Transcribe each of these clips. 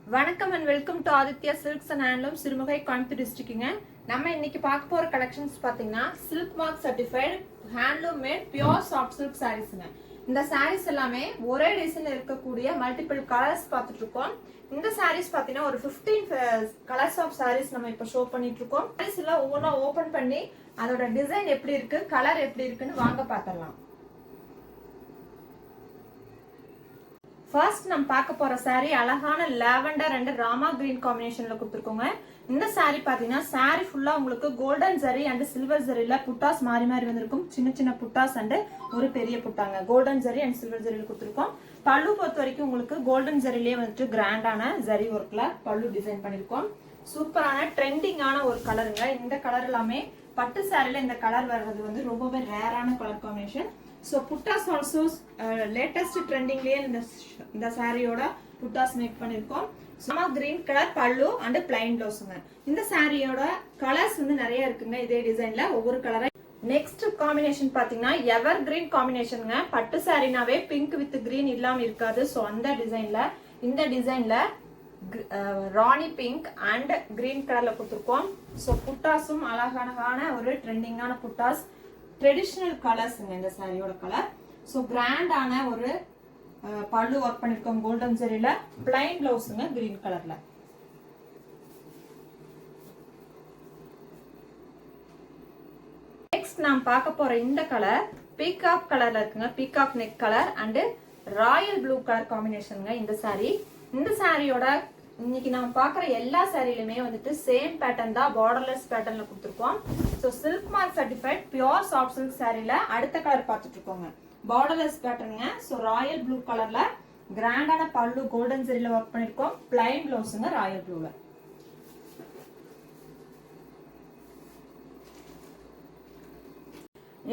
வணக்கம் and welcome to Aditya silks and handloom Sirumugai Coimbatore டிஸ்ட்ரிக்ட்ங்க. நம்ம இன்னைக்கு பார்க்க போற கலெக்ஷன்ஸ் பாத்தீங்கன்னா silk mark certified handloom made pure soft silk சாரீஸ்ங்க. இந்த சாரீஸ் எல்லாமே ஒரே டிசைன்ல இருக்கக்கூடிய மல்டிபிள் கலர்ஸ் பார்த்துட்டு இருக்கோம். இந்த சாரீஸ் பாத்தீங்கன்னா ஒரு 15 கலர்ஸ் ஆஃப் சாரீஸ் நம்ம இப்ப ஷோ பண்ணிட்டு இருக்கோம். சாரீஸ் எல்லாம் ஒவ்வொன்றா ஓபன் பண்ணி அதோட டிசைன் எப்படி இருக்கு, கலர் எப்படி இருக்குன்னு வாங்க பாத்திரலாம். ஃபர்ஸ்ட் நம்ம பார்க்க போற சாரி அழகான லாவெண்டர் அண்ட் ராமா கிரீன் காம்பினேஷன்ல கொடுத்துருக்கோங்க. இந்த சாரி பாத்தீங்கன்னா சாரி ஃபுல்லா உங்களுக்கு கோல்டன் ஜரி அண்ட் சில்வர் ஜரியில புட்டாஸ் மாறி மாறி வந்திருக்கும். சின்ன சின்ன புட்டாஸ் அண்ட் ஒரு பெரிய புட்டாங்க கோல்டன் ஜரி அண்ட் சில்வர் ஜரியில கொடுத்துருக்கோம். பல்லு பொறுத்த வரைக்கும் உங்களுக்கு கோல்டன் ஜரிலேயே வந்துட்டு கிராண்டான ஜரி ஒர்க்ல பல்லு டிசைன் பண்ணிருக்கோம். சூப்பரான ட்ரெண்டிங்கான ஒரு கலருங்க. இந்த கலர் எல்லாமே பட்டு சாரில இந்த கலர் வர்றது வந்து ரொம்பவே ரேரான colour combination. So puttas also latest trendingலயே இந்த சாரியோட புட்டாஸ் மேக் பண்ணிருக்கோம். சும்மா green colour pallu and plain ப்ளவுஸ்ங்க. இந்த சாரியோட கலர்ஸ் வந்து நிறைய இருக்குங்க. இதே டிசைன்ல ஒவ்வொரு கலரா. நெக்ஸ்ட் காம்பினேஷன் பாத்தீங்கன்னா எவர் கிரீன் காம்பினேஷனுங்க. பட்டு சாரினாவே பிங்க் வித் கிரீன் இல்லாம இருக்காது. ஸோ அந்த டிசைன்ல இந்த டிசைன்ல ராணி பிங்க் அண்ட் கிரீன் கலர்ல கொடுத்துருக்கோம். ஸோ புட்டாஸும் அழகான ஒரு ட்ரெண்டிங்கான புட்டாஸ் ட்ரெடிஷனல் கலர்ஸ்ங்க இந்த சாரியோட கலர். ஸோ கிராண்டான ஒரு பல்லு ஒர்க் பண்ணிருக்கோம் கோல்டன் ஜரியில. பிளைன் பிளவுஸ்ங்க கிரீன் கலர்ல. நெக்ஸ்ட் நாம் பார்க்க போற இந்த கலர் பீகாக் கலர்ல இருக்குங்க. Peacock neck colour and royal blue colour காம்பினேஷனுங்க இந்த சாரி. இந்த சாரியோட இன்னைக்கு நம்ம பாக்குற எல்லா சாரிலுமே வந்துட்டு சேம் பேட்டர்ன் தான், பார்டர்லெஸ் பேட்டர்ன்ல கொடுத்துருக்கோம். So silk mark certified pure soft silk சாரில அடுத்த கலர் பார்த்துட்டு இருக்கோங்க. பார்டர்லெஸ் பேட்டர்னுங்க. ஸோ ராயல் ப்ளூ கலர்ல கிராண்டான பல்லு கோல்டன் ஜரியில ஒர்க் பண்ணிருக்கோம். பிளைன் பிளவுஸ்ங்க ராயல் ப்ளூல.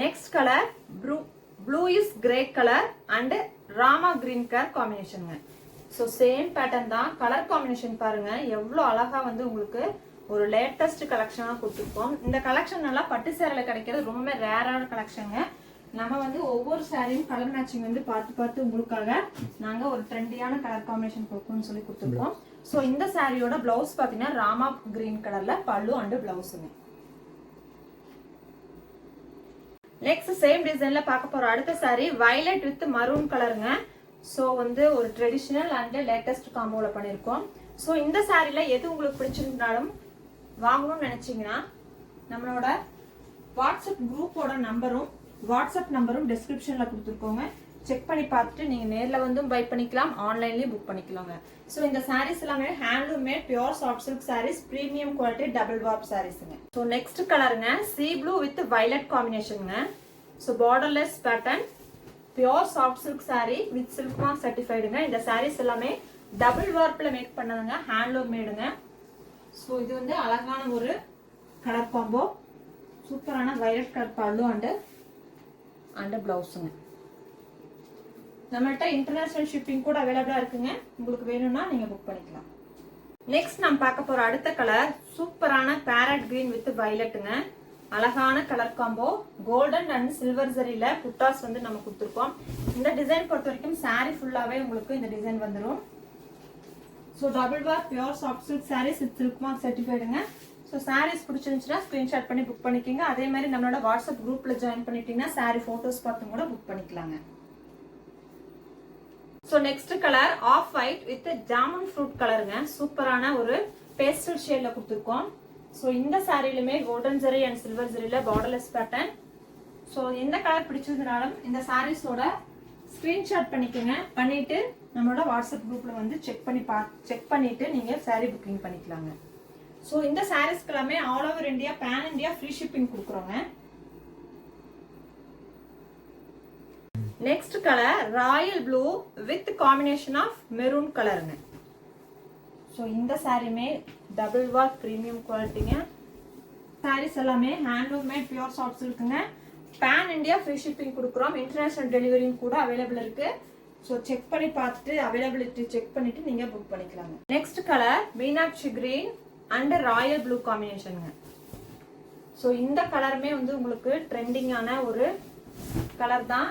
Next colour bluish grey colour and Rama green colour காம்பினேஷனுங்க. ஸோ சேம் பேட்டர்ன் தான். கலர் காம்பினேஷன் பாருங்க எவ்வளோ அழகா வந்து உங்களுக்கு ஒரு லேட்டஸ்ட் கலெக்ஷனா கொடுத்துருக்கோம். இந்த கலெக்ஷன் எல்லாம் பட்டு சேரில கிடைக்கிறது ரொம்ப ரேரான கலெக்ஷனுங்க. நம்ம வந்து ஒவ்வொரு சாரியும் கலர் மேட்சிங் வந்து பார்த்து உங்களுக்காக நாங்க ஒரு ட்ரெண்டியான கலர் காம்பினேஷன் கொடுக்கணும்னு சொல்லி கொடுத்துருக்கோம். ஸோ இந்த சாரியோட பிளவுஸ் பாத்தீங்கன்னா ராமா கிரீன் கலர்ல பல்லு அண்ட் பிளவுஸுங்க. நெக்ஸ்ட் சேம் டிசைன்ல பார்க்க போற அடுத்த சாரி வயலட் வித் மரூன் கலருங்க. ஸோ வந்து ஒரு ட்ரெடிஷனல் அண்ட் லேட்டஸ்ட் காம்போல பண்ணியிருக்கோம். ஸோ இந்த சாரில எது உங்களுக்கு பிடிச்சிருந்தாலும் வாங்கணும்னு நினைச்சீங்கன்னா நம்மளோட வாட்ஸ்அப் குரூப்போட வாட்ஸ்அப் நம்பரும் டிஸ்கிரிப்ஷன்ல கொடுத்துருக்கோங்க. செக் பண்ணி பார்த்துட்டு நீங்க நேர்ல வந்து பை பண்ணிக்கலாம், ஆன்லைன்லயும் புக் பண்ணிக்கலாங்க. ஸோ இந்த சாரீஸ் எல்லாமே handloom made pure soft silk saris, premium quality double warp சாரீஸ்ங்க. ஸோ நெக்ஸ்ட் கலருங்க சீ ப்ளூ வித் வயலட் காம்பினேஷனுங்க. So borderless pattern pure soft silk sari with silk mark சர்டிஃபைடுங்க. இந்த சாரீஸ் எல்லாமே டபுள் வார்ப்ல மேக் பண்ணதுங்க, ஹேண்ட்லூம் மேடுங்க. ஸோ இது வந்து அழகான ஒரு கலர் காம்போ. சூப்பரான வயலட் கலர் பல்லு அண்ட் பிளவுஸுங்க. நம்மள்ட்ட இன்டர்நேஷனல் ஷிப்பிங் கூட அவைலபிளா இருக்குங்க. உங்களுக்கு வேணும்னா நீங்க புக் பண்ணிக்கலாம். நெக்ஸ்ட் நம்ம பார்க்க போற அடுத்த கலர் சூப்பரான பேரட் கிரீன் வித் வயலட்டுங்க. அழகான colour combo golden and silver ஜரியில புட்டாஸ் வந்து நம்ம கொடுத்துருக்கோம். இந்த டிசைன் பொறுத்த வரைக்கும் சாரி ஃபுல்லாவே உங்களுக்கு இந்த டிசைன் வந்துடும். So double warp pure soft silk saris with silk mark சர்டிஃபைடுங்க. ஸோ சாரீஸ் பிடிச்சிருந்துச்சுன்னா ஸ்கிரீன்ஷாட் பண்ணி புக் பண்ணிக்கோங்க. அதே மாதிரி நம்மளோட வாட்ஸ்அப் குரூப்ல ஜாயின் பண்ணிட்டீங்கன்னா சாரி போட்டோஸ் பார்த்து கூட புக் பண்ணிக்கலாங்க. So next colour off white with jamun fruit கலருங்க. சூப்பரான ஒரு பேஸ்டல் ஷேட்ல கொடுத்துருக்கோம். ஸோ இந்த சாரிலுமே கோல்டன் ஜரி அண்ட் சில்வர் ஜரியில பார்டர்லெஸ் பேட்டர்ன். ஸோ எந்த கலர் பிடிச்சிருந்தாலும் இந்த சாரீஸோட ஸ்கிரீன்ஷாட் பண்ணிக்கோங்க. பண்ணிட்டு நம்மளோட வாட்ஸ்அப் குரூப்ல வந்து செக் பண்ணிட்டு நீங்க சாரி புக்கிங் பண்ணிக்கலாங்க. ஸோ இந்த சாரீஸ்க்கு எல்லாமே all over India pan India free shipping கொடுக்குறோங்க. Next colour royal blue with combination of maroon கலருங்க. ஸோ இந்த சாரியுமே டபுள் வார்ப் பிரீமியம் குவாலிட்டிங்க. சாரீஸ் எல்லாமே ஹேண்ட்லூம் மேட் பியூர் சாஃப்ட் சில்க்குங்க. பேன் இந்தியா ஃப்ரீ ஷிப்பிங் கொடுக்குறோம். இன்டர்நேஷனல் டெலிவரியும் கூட அவைலபிள் இருக்கு. ஸோ செக் பண்ணி பார்த்துட்டு அவைலபிலிட்டி செக் பண்ணிட்டு நீங்க புக் பண்ணிக்கலாங்க. Next colour Meenakshi green and royal blue காம்பினேஷனுங்க. ஸோ இந்த கலருமே வந்து உங்களுக்கு ட்ரெண்டிங்கான ஒரு கலர் தான்.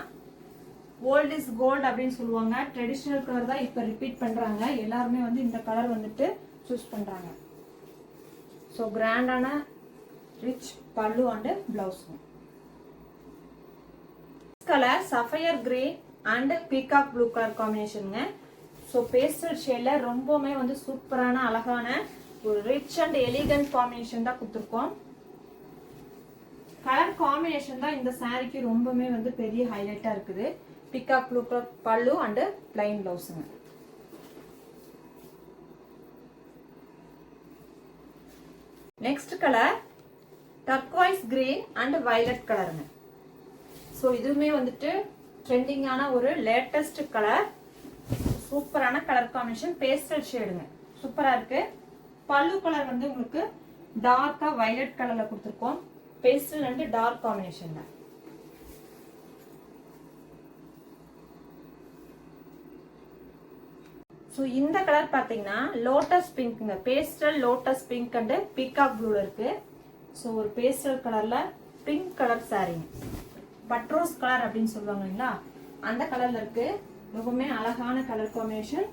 ஓல்ட் இஸ் கோல்ட் அப்படின்னு சொல்லுவாங்க. ட்ரெடிஷ்னல் கலர் தான் இப்போ ரிப்பீட் பண்றாங்க. எல்லாருமே வந்து இந்த கலர் வந்துட்டு சூஸ் பண்றாங்க. ஸோ கிராண்டான rich pallu and blouse. Colour sapphire grey and peacock blue colour காம்பினேஷனுங்க. ஸோ பேஸ்டல் ஷேட்ல ரொம்பவுமே வந்து சூப்பரான அழகான ஒரு ரிச் அண்ட் எலிகன்ட் காம்பினேஷன் தான் கொடுத்துருக்கோம். கலர் காம்பினேஷன் தான் இந்த சாரிக்கு ரொம்பவுமே வந்து பெரிய ஹைலைட்டா இருக்குது. Peacock blue colour pallu and plain பிளவுஸுங்க. Next colour turquoise green and violet கலருங்க. ஸோ இதுவுமே வந்துட்டு ட்ரெண்டிங்கான ஒரு லேட்டஸ்ட் கலர். சூப்பரான கலர் காம்பினேஷன், பேஸ்டல் ஷேடுங்க, சூப்பரா இருக்கு. பல்லு கலர் வந்து உங்களுக்கு டார்க்கா வயலட் கலர்ல கொடுத்துருக்கோம். பேஸ்டல் அண்ட் டார்க் காம்பினேஷன்ல. ஸோ இந்த கலர் பாத்தீங்கன்னா லோட்டஸ் பிங்க்ங்க. Pastel lotus pink and peacock ப்ளூல இருக்கு. ஸோ ஒரு பேஸ்டல் கலர்ல பிங்க் கலர் சாரிங்க. பட்ரோஸ் கலர் அப்படின்னு சொல்லுவாங்க இல்லைங்களா, அந்த கலர்ல இருக்கு. ரொம்பவுமே அழகான கலர் காம்பினேஷன்.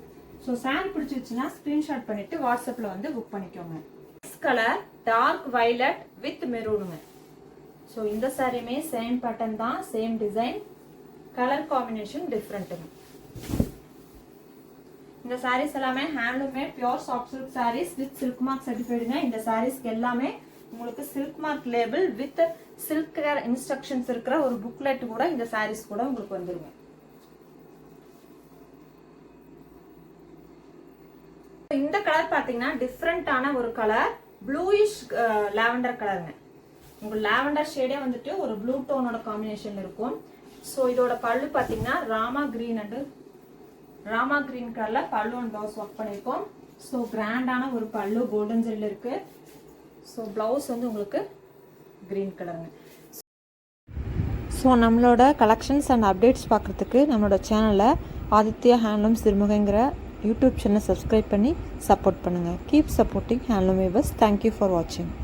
ஸோ சாரி பிடிச்சிருச்சுன்னா ஸ்கிரீன்ஷாட் பண்ணிட்டு வாட்ஸ்அப்ல வந்து புக் பண்ணிக்கோங்க. கலர் டார்க் வயலட் வித் மெரூனுங்க. ஸோ இந்த சாரியுமே சேம் பேட்டர்ன் தான், சேம் டிசைன், கலர் காம்பினேஷன் டிஃப்ரெண்ட்டுங்க. இந்த சாரீஸ் எல்லாமே ஹேண்ட்லூமே pure soft silk saris with silk mark சர்டிஃபைடுங்க. இந்த சாரீஸ்க்கு எல்லாமே உங்களுக்கு silk mark label with silk care instructions இருக்கிற ஒரு புக்லெட் கூட இந்த சாரீஸ் கூட உங்களுக்கு வந்துருங்க. இந்த கலர் பாத்தீங்கன்னா டிஃப்ரெண்டான ஒரு கலர், ப்ளூயிஷ் லாவெண்டர் கலருங்க. உங்க லாவெண்டர் ஷேடே வந்துட்டு ஒரு ப்ளூ டோனோட காம்பினேஷன் இருக்கும். ஸோ இதோட பல்லு பாத்தீங்கன்னா ராமா கிரீன் கலர்ல பல்லு அண்ட் பிளவுஸ் ஒர்க் பண்ணிருக்கோம். ஸோ கிராண்டான ஒரு பல்லு கோல்டன் ஜெல் இருக்கு. ஸோ பிளவுஸ் வந்து உங்களுக்கு கிரீன் கலருங்க. ஸோ நம்மளோட கலெக்ஷன்ஸ் அண்ட் அப்டேட்ஸ் பார்க்குறதுக்கு நம்மளோட சேனலை ஆதித்யா ஹேண்ட்லூம்ஸ் சிறுமுகைங்கிற யூடியூப் சேனலை சப்ஸ்கிரைப் பண்ணி சப்போர்ட் பண்ணுங்கள். Keep supporting handloom weavers. Thank you for வாட்சிங்.